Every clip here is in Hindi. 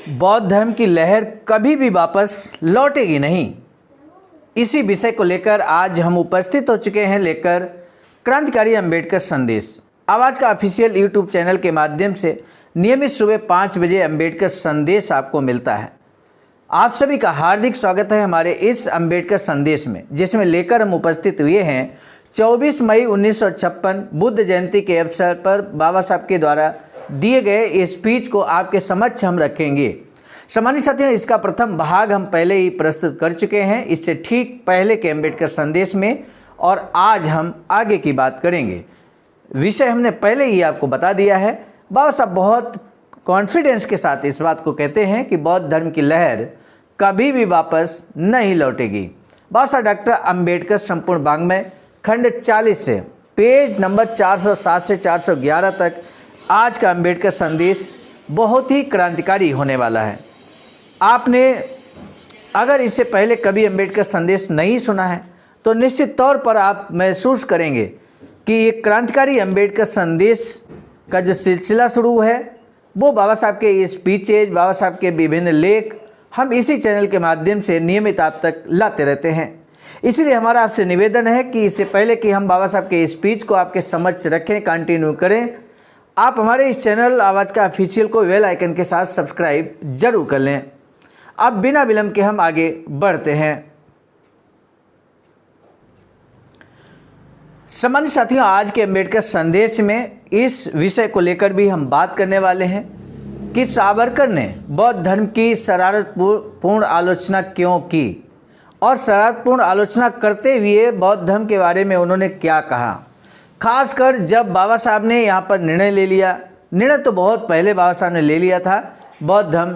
बौद्ध धर्म की लहर कभी भी वापस लौटेगी नहीं। इसी विषय को लेकर आज हम उपस्थित हो चुके हैं लेकर क्रांतिकारी अंबेडकर संदेश। आवाज़ का ऑफिशियल यूट्यूब चैनल के माध्यम से नियमित सुबह 5 बजे अंबेडकर संदेश आपको मिलता है। आप सभी का हार्दिक स्वागत है हमारे इस अंबेडकर संदेश में, जिसमें लेकर हम उपस्थित हुए हैं 24 मई 1956 बुद्ध जयंती के अवसर पर बाबा साहब के द्वारा दिए गए स्पीच को आपके समक्ष हम रखेंगे। सम्मानित साथियों, इसका प्रथम भाग हम पहले ही प्रस्तुत कर चुके हैं, इससे ठीक पहले के अंबेडकर संदेश में, और आज हम आगे की बात करेंगे। विषय हमने पहले ही आपको बता दिया है। बाबा साहब बहुत कॉन्फिडेंस के साथ इस बात को कहते हैं कि बौद्ध धर्म की लहर कभी भी वापस नहीं लौटेगी। बाबा साहब डॉक्टर अंबेडकर संपूर्ण वाङ्मय खंड 40 से पेज नंबर 407 से 411 तक आज का अंबेडकर संदेश बहुत ही क्रांतिकारी होने वाला है। आपने अगर इससे पहले कभी अंबेडकर संदेश नहीं सुना है तो निश्चित तौर पर आप महसूस करेंगे कि ये क्रांतिकारी अंबेडकर संदेश का जो सिलसिला शुरू है वो बाबा साहब के ये स्पीचेज, बाबा साहब के विभिन्न लेख हम इसी चैनल के माध्यम से नियमित आप तक लाते रहते हैं। इसलिए हमारा आपसे निवेदन है कि इससे पहले कि हम बाबा साहब के स्पीच को आपके समक्ष रखें, कंटिन्यू करें, आप हमारे इस चैनल आवाज़ का ऑफिशियल को बेल आइकन के साथ सब्सक्राइब जरूर कर लें। अब बिना विलंब के हम आगे बढ़ते हैं। सम्मानित साथियों, आज के अंबेडकर संदेश में इस विषय को लेकर भी हम बात करने वाले हैं कि सावरकर ने बौद्ध धर्म की शरारतपूर्ण आलोचना क्यों की, और शरारतपूर्ण आलोचना करते हुए बौद्ध धर्म के बारे में उन्होंने क्या कहा। खासकर जब बाबा साहब ने यहाँ पर निर्णय ले लिया, निर्णय तो बहुत पहले बाबा साहब ने ले लिया था बौद्ध धर्म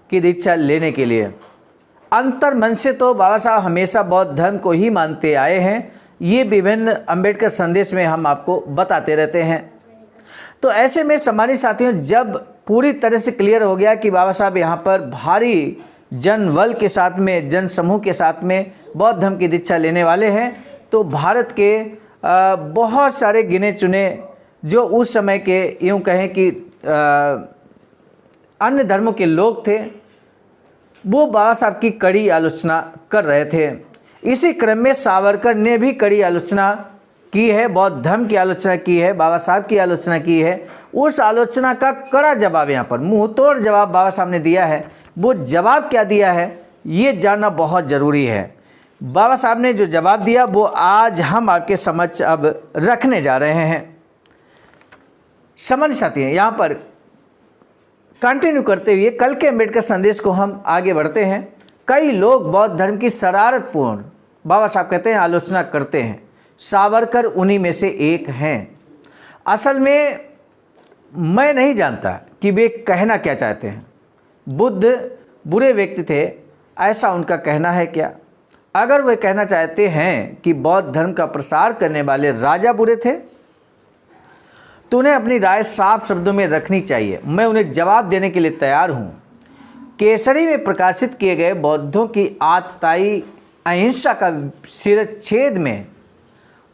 की दीक्षा लेने के लिए। अंतर मन से तो बाबा साहब हमेशा बौद्ध धर्म को ही मानते आए हैं। ये विभिन्न अंबेडकर संदेश में हम आपको बताते रहते हैं। तो ऐसे में सम्मानित साथियों, जब पूरी तरह से क्लियर हो गया कि बाबा साहब यहाँ पर भारी जनबल के साथ में, जन समूह के साथ में बौद्ध धर्म की दीक्षा लेने वाले हैं, तो भारत के बहुत सारे गिने चुने जो उस समय के यूँ कहें कि अन्य धर्मों के लोग थे, वो बाबा साहब की कड़ी आलोचना कर रहे थे। इसी क्रम में सावरकर ने भी कड़ी आलोचना की है, बौद्ध धर्म की आलोचना की है, बाबा साहब की आलोचना की है। उस आलोचना का कड़ा जवाब यहाँ पर मुँह तोड़ जवाब बाबा साहब ने दिया है। वो जवाब क्या दिया है ये जानना बहुत ज़रूरी है। बाबा साहब ने जो जवाब दिया वो आज हम आपके समक्ष अब रखने जा रहे हैं। समझ साथी हैं, यहाँ पर कंटिन्यू करते हुए कल के अंबेडकर संदेश को हम आगे बढ़ते हैं। कई लोग बौद्ध धर्म की शरारतपूर्ण, बाबा साहब कहते हैं, आलोचना करते हैं। सावरकर उन्हीं में से एक हैं। असल में मैं नहीं जानता कि वे कहना क्या चाहते हैं। बुद्ध बुरे व्यक्ति थे ऐसा उनका कहना है क्या? अगर वे कहना चाहते हैं कि बौद्ध धर्म का प्रसार करने वाले राजा बुरे थे तो उन्हें अपनी राय साफ शब्दों में रखनी चाहिए। मैं उन्हें जवाब देने के लिए तैयार हूँ। केसरी में प्रकाशित किए गए बौद्धों की आतताई अहिंसा का शिरच्छेद में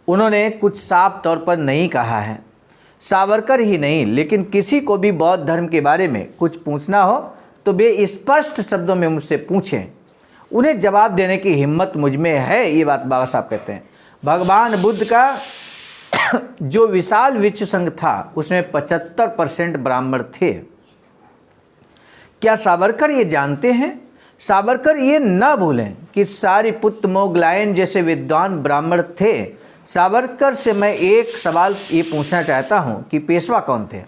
उन्होंने कुछ साफ तौर पर नहीं कहा है। सावरकर ही नहीं, लेकिन किसी को भी बौद्ध धर्म के बारे में कुछ पूछना हो तो वे स्पष्ट शब्दों में मुझसे पूछें, उन्हें जवाब देने की हिम्मत मुझ में है। ये बात बाबा साहब कहते हैं। भगवान बुद्ध का जो विशाल विश्व संघ था उसमें 75% ब्राह्मण थे। क्या सावरकर ये जानते हैं? सावरकर ये न भूलें कि सारिपुत्र मोगलायन जैसे विद्वान ब्राह्मण थे। सावरकर से मैं एक सवाल ये पूछना चाहता हूँ कि पेशवा कौन थे?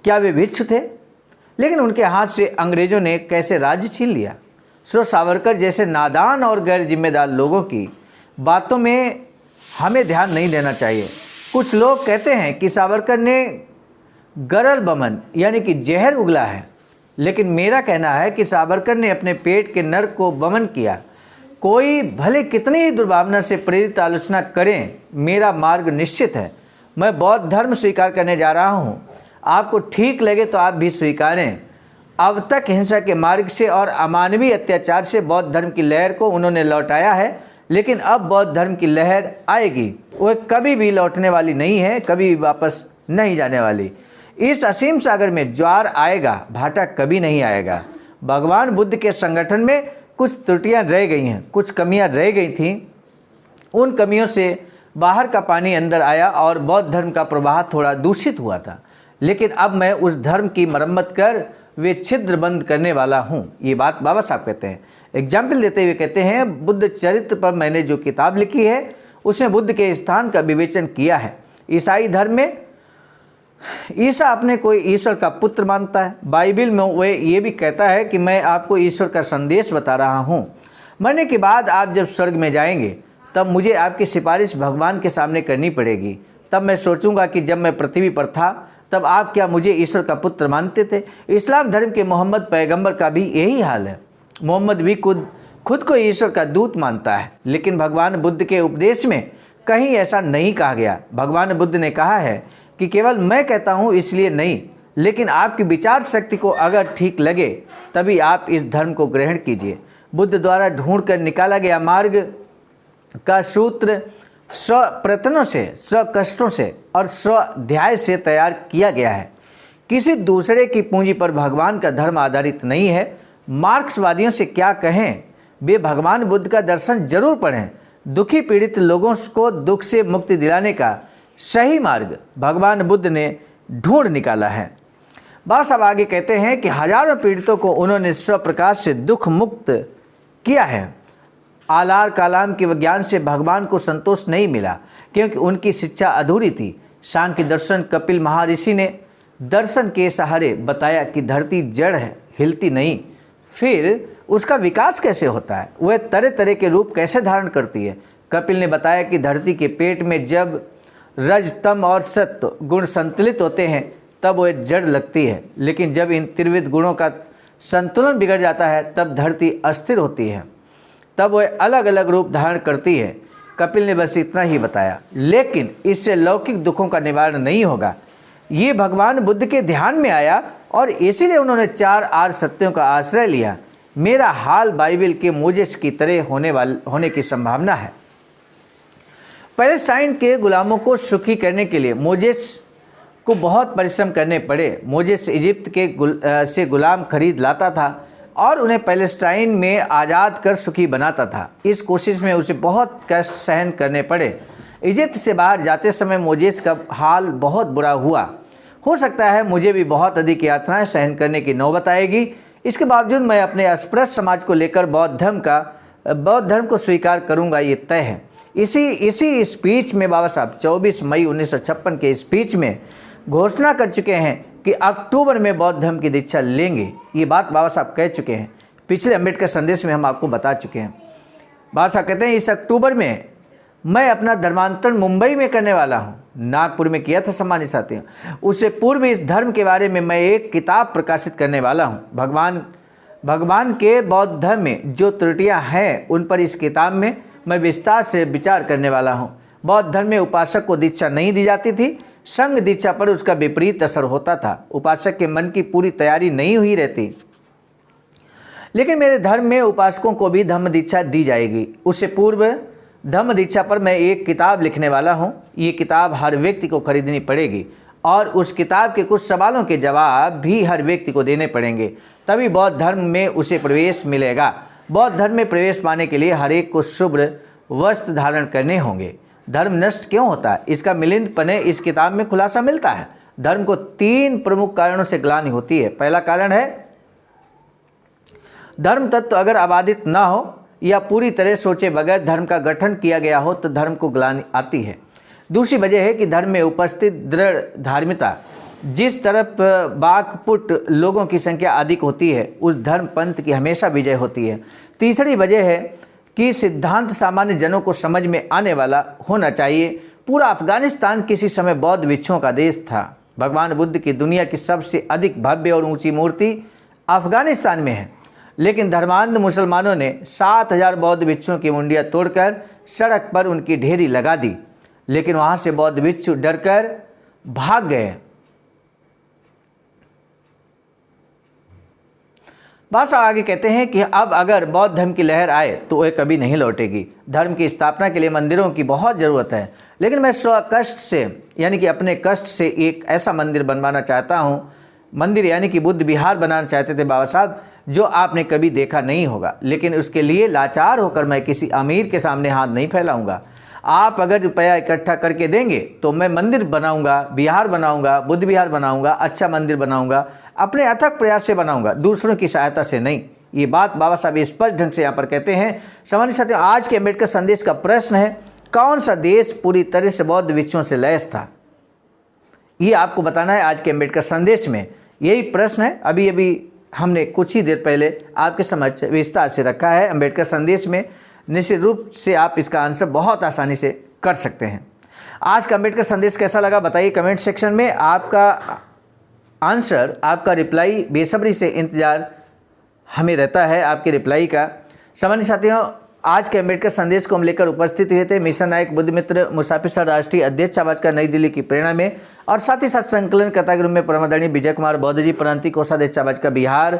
क्या वे भिक्षु थे? लेकिन उनके हाथ से अंग्रेजों ने कैसे राज्य छीन लिया? सो सावरकर जैसे नादान और गैर जिम्मेदार लोगों की बातों में हमें ध्यान नहीं देना चाहिए। कुछ लोग कहते हैं कि सावरकर ने गरल बमन यानी कि जहर उगला है, लेकिन मेरा कहना है कि सावरकर ने अपने पेट के नर को बमन किया। कोई भले कितनी ही दुर्भावना से प्रेरित आलोचना करें, मेरा मार्ग निश्चित है। मैं बौद्ध धर्म स्वीकार करने जा रहा हूँ। आपको ठीक लगे तो आप भी स्वीकारें। अब तक हिंसा के मार्ग से और अमानवीय अत्याचार से बौद्ध धर्म की लहर को उन्होंने लौटाया है, लेकिन अब बौद्ध धर्म की लहर आएगी। वह कभी भी लौटने वाली नहीं है, कभी भी वापस नहीं जाने वाली। इस असीम सागर में ज्वार आएगा, भाटा कभी नहीं आएगा। भगवान बुद्ध के संगठन में कुछ त्रुटियां रह गई हैं, कुछ कमियां रह गई थीं। उन कमियों से बाहर का पानी अंदर आया और बौद्ध धर्म का प्रवाह थोड़ा दूषित हुआ था। लेकिन अब मैं उस धर्म की मरम्मत कर वे छिद्र बंद करने वाला हूँ। ये बात बाबा साहब कहते हैं। एग्जाम्पल देते हुए कहते हैं, बुद्ध चरित्र पर मैंने जो किताब लिखी है उसमें बुद्ध के स्थान का विवेचन किया है। ईसाई धर्म में ईसा अपने को ईश्वर का पुत्र मानता है। बाइबल में वह ये भी कहता है कि मैं आपको ईश्वर का संदेश बता रहा हूँ। मरने के बाद आप जब स्वर्ग में जाएंगे तब मुझे आपकी सिफारिश भगवान के सामने करनी पड़ेगी। तब मैं सोचूंगा कि जब मैं पृथ्वी पर था तब आप क्या मुझे ईश्वर का पुत्र मानते थे। इस्लाम धर्म के मोहम्मद पैगंबर का भी यही हाल है। मोहम्मद भी खुद को ईश्वर का दूत मानता है, लेकिन भगवान बुद्ध के उपदेश में कहीं ऐसा नहीं कहा गया। भगवान बुद्ध ने कहा है कि केवल मैं कहता हूँ इसलिए नहीं, लेकिन आपकी विचार शक्ति को अगर ठीक लगे तभी आप इस धर्म को ग्रहण कीजिए। बुद्ध द्वारा ढूंढ कर निकाला गया मार्ग का सूत्र स्व प्रयत्नों से, स्व कष्टों से और स्व ध्याय से तैयार किया गया है। किसी दूसरे की पूंजी पर भगवान का धर्म आधारित नहीं है। मार्क्सवादियों से क्या कहें, वे भगवान बुद्ध का दर्शन जरूर पढ़ें। दुखी पीड़ित लोगों को दुख से मुक्ति दिलाने का सही मार्ग भगवान बुद्ध ने ढूंढ निकाला है। बाबा साहब आगे कहते हैं कि हजारों पीड़ितों को उन्होंने स्व प्रकाश से दुख मुक्त किया है। आलार कालाम के विज्ञान से भगवान को संतोष नहीं मिला क्योंकि उनकी शिक्षा अधूरी थी। सांख्य दर्शन कपिल महर्षि ने दर्शन के सहारे बताया कि धरती जड़ है, हिलती नहीं। फिर उसका विकास कैसे होता है, वह तरह तरह के रूप कैसे धारण करती है। कपिल ने बताया कि धरती के पेट में जब रज, तम और सत्व गुण संतुलित होते हैं तब वह जड़ लगती है, लेकिन जब इन त्रिविध गुणों का संतुलन बिगड़ जाता है तब धरती अस्थिर होती है, तब वह अलग अलग रूप धारण करती है। कपिल ने बस इतना ही बताया, लेकिन इससे लौकिक दुखों का निवारण नहीं होगा। ये भगवान बुद्ध के ध्यान में आया और इसीलिए उन्होंने 4 आर्य सत्यों का आश्रय लिया। मेरा हाल बाइबल के मोजेस की तरह होने की संभावना है। पैलेस्टाइन के गुलामों को सुखी करने के लिए मोजेस को बहुत परिश्रम करने पड़े। मोजेस इजिप्ट से गुलाम खरीद लाता था और उन्हें पैलेस्टाइन में आज़ाद कर सुखी बनाता था। इस कोशिश में उसे बहुत कष्ट सहन करने पड़े। इजिप्ट से बाहर जाते समय मोजेस का हाल बहुत बुरा हुआ। हो सकता है मुझे भी बहुत अधिक यातनाएं सहन करने की नौबत आएगी। इसके बावजूद मैं अपने अस्पृश्य समाज को लेकर बौद्ध धर्म को स्वीकार करूंगा, ये तय है। इसी स्पीच में बाबा साहब 24 मई 1956 के स्पीच में घोषणा कर चुके हैं कि अक्टूबर में बौद्ध धर्म की दीक्षा लेंगे। ये बात बाबा साहब कह चुके हैं। पिछले अम्बेडकर संदेश में हम आपको बता चुके हैं। बाबा साहब कहते हैं, इस अक्टूबर में मैं अपना धर्मांतरण मुंबई में करने वाला हूँ। नागपुर में किया था सम्मानित साथियों। उससे पूर्व इस धर्म के बारे में मैं एक किताब प्रकाशित करने वाला हूँ। भगवान के बौद्ध धर्म में जो त्रुटियाँ हैं उन पर इस किताब में मैं विस्तार से विचार करने वाला हूँ। बौद्ध धर्म में उपासक को दीक्षा नहीं दी जाती थी। संघ दीक्षा पर उसका विपरीत असर होता था। उपासक के मन की पूरी तैयारी नहीं हुई रहती। लेकिन मेरे धर्म में उपासकों को भी धम्म दीक्षा दी जाएगी। उससे पूर्व धम्म दीक्षा पर मैं एक किताब लिखने वाला हूँ। ये किताब हर व्यक्ति को खरीदनी पड़ेगी और उस किताब के कुछ सवालों के जवाब भी हर व्यक्ति को देने पड़ेंगे, तभी बौद्ध धर्म में उसे प्रवेश मिलेगा। बौद्ध धर्म में प्रवेश पाने के लिए हर एक को शुभ्र वस्त्र धारण करने होंगे। धर्म नष्ट क्यों होता है, इसका मिलिंद पने इस किताब में खुलासा मिलता है। धर्म को 3 प्रमुख कारणों से ग्लानि होती है। पहला कारण है धर्म तत्व अगर आबादित ना हो या पूरी तरह सोचे बगैर धर्म का गठन किया गया हो तो धर्म को ग्लानि आती है। दूसरी वजह है कि धर्म में उपस्थित दृढ़ धार्मिकता, जिस तरफ बाकपुट लोगों की संख्या अधिक होती है उस धर्म पंथ की हमेशा विजय होती है। तीसरी वजह है कि सिद्धांत सामान्य जनों को समझ में आने वाला होना चाहिए। पूरा अफगानिस्तान किसी समय बौद्ध भिक्षुओं का देश था। भगवान बुद्ध की दुनिया की सबसे अधिक भव्य और ऊंची मूर्ति अफगानिस्तान में है, लेकिन धर्मांध मुसलमानों ने 7000 बौद्ध भिक्षुओं की मुंडियां तोड़कर सड़क पर उनकी ढेरी लगा दी, लेकिन वहां से बौद्ध भिक्षु डरकर भाग गए। बादशाह आगे कहते हैं कि अब अगर बौद्ध धर्म की लहर आए तो वह कभी नहीं लौटेगी। धर्म की स्थापना के लिए मंदिरों की बहुत ज़रूरत है, लेकिन मैं स्वकष्ट से यानी कि अपने कष्ट से एक ऐसा मंदिर बनवाना चाहता हूँ। मंदिर यानी कि बुद्ध विहार बनाना चाहते थे बाबा साहब, जो आपने कभी देखा नहीं होगा, लेकिन उसके लिए लाचार होकर मैं किसी अमीर के सामने हाथ नहीं फैलाऊंगा। आप अगर रुपया इकट्ठा करके देंगे तो मैं मंदिर बनाऊंगा, विहार बनाऊंगा, बुद्ध विहार बनाऊंगा, अच्छा मंदिर बनाऊंगा, अपने अथक प्रयास से बनाऊंगा, दूसरों की सहायता से नहीं। ये बात बाबा साहब स्पष्ट ढंग से यहाँ पर कहते हैं। सामान्य साथियों, आज के अम्बेडकर संदेश का प्रश्न है, कौन सा देश पूरी तरह से बौद्ध भिक्षुओं से लैस था? ये आपको बताना है आज के अम्बेडकर संदेश में, यही प्रश्न है। अभी हमने कुछ ही देर पहले आपके समक्ष विस्तार से रखा है अम्बेडकर संदेश में। निश्चित रूप से आप इसका आंसर बहुत आसानी से कर सकते हैं। आज का अम्बेडकर संदेश कैसा लगा बताइए कमेंट सेक्शन में। आपका आंसर, आपका रिप्लाई बेसब्री से इंतज़ार हमें रहता है, आपके रिप्लाई का। सामान्य साथियों, आज के अम्बेडकर संदेश को हम लेकर उपस्थित हुए थे मिशन नायक बुद्ध मित्र मुसाफिर सर राष्ट्रीय अध्यक्ष आवाजका नई दिल्ली की प्रेरणा में, और साथ ही साथ संकलन कर्ता के रूप में परमादरणीय विजय कुमार बौद्ध जी, प्रांतीय कोषाध्यक्ष आवाजका बिहार,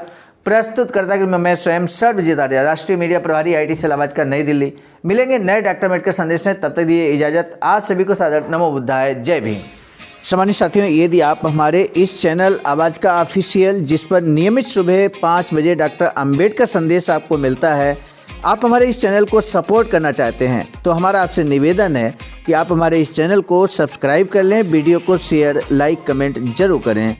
प्रस्तुत कर्ता के रूप में मैं स्वयं सर्वजीत आर्य, राष्ट्रीय मीडिया प्रभारी IT सेल आवाजका नई दिल्ली। मिलेंगे नए डॉक्टर अम्बेडकर संदेश में, तब तक दीजिए इजाजत। आप सभी को सादर नमो बुद्धाय, जय भीम। सामान्य साथियों, यदि आप हमारे इस चैनल आवाजका ऑफिशियल, जिस पर नियमित सुबह 5 बजे डॉक्टर अम्बेडकर संदेश आपको मिलता है, आप हमारे इस चैनल को सपोर्ट करना चाहते हैं तो हमारा आपसे निवेदन है कि आप हमारे इस चैनल को सब्सक्राइब कर लें, वीडियो को शेयर, लाइक, कमेंट जरूर करें।